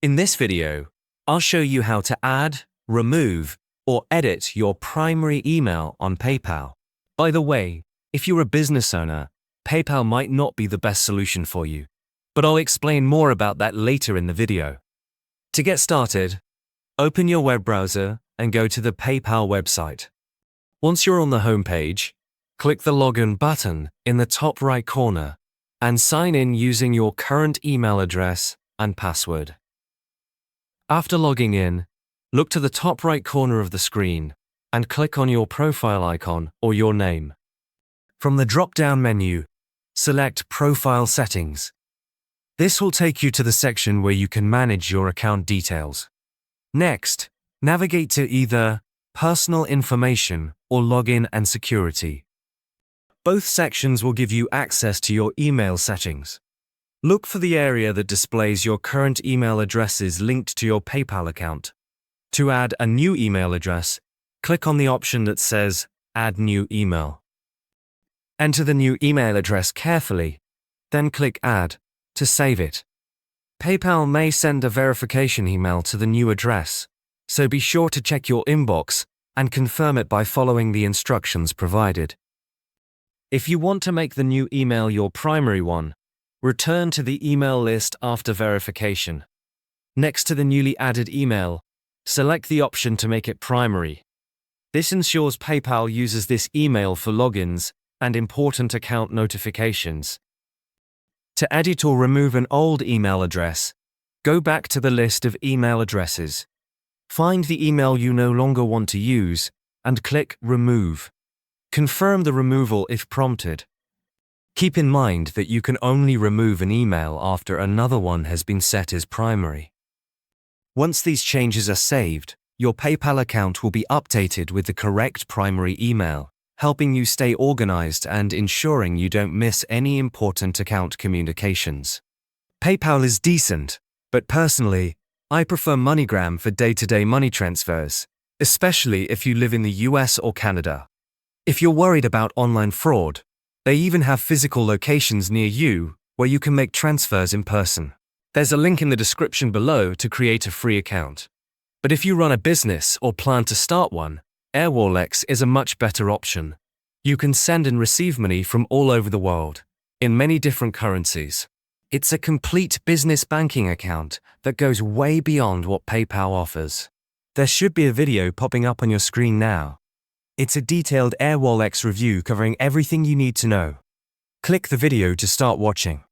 In this video, I'll show you how to add, remove, or edit your primary email on PayPal. By the way, if you're a business owner, PayPal might not be the best solution for you, but I'll explain more about that later in the video. To get started, open your web browser and go to the PayPal website. Once you're on the home page, click the Login button in the top right corner and sign in using your current email address and password. After logging in, look to the top right corner of the screen and click on your profile icon or your name. From the drop-down menu, select Profile Settings. This will take you to the section where you can manage your account details. Next, navigate to either Personal Information or Login and Security. Both sections will give you access to your email settings. Look for the area that displays your current email addresses linked to your PayPal account. To add a new email address, click on the option that says Add New Email. Enter the new email address carefully, then click Add to save it. PayPal may send a verification email to the new address, so be sure to check your inbox and confirm it by following the instructions provided. If you want to make the new email your primary one, return to the email list after verification. Next to the newly added email, select the option to make it primary. This ensures PayPal uses this email for logins and important account notifications. To edit or remove an old email address, go back to the list of email addresses. Find the email you no longer want to use and click Remove. Confirm the removal if prompted. Keep in mind that you can only remove an email after another one has been set as primary. Once these changes are saved, your PayPal account will be updated with the correct primary email, helping you stay organized and ensuring you don't miss any important account communications. PayPal is decent, but personally, I prefer MoneyGram for day-to-day money transfers, especially if you live in the US or Canada. If you're worried about online fraud, they even have physical locations near you where you can make transfers in person. There's a link in the description below to create a free account. But if you run a business or plan to start one, Airwallex is a much better option. You can send and receive money from all over the world, in many different currencies. It's a complete business banking account that goes way beyond what PayPal offers. There should be a video popping up on your screen now. It's a detailed Airwallex review covering everything you need to know. Click the video to start watching.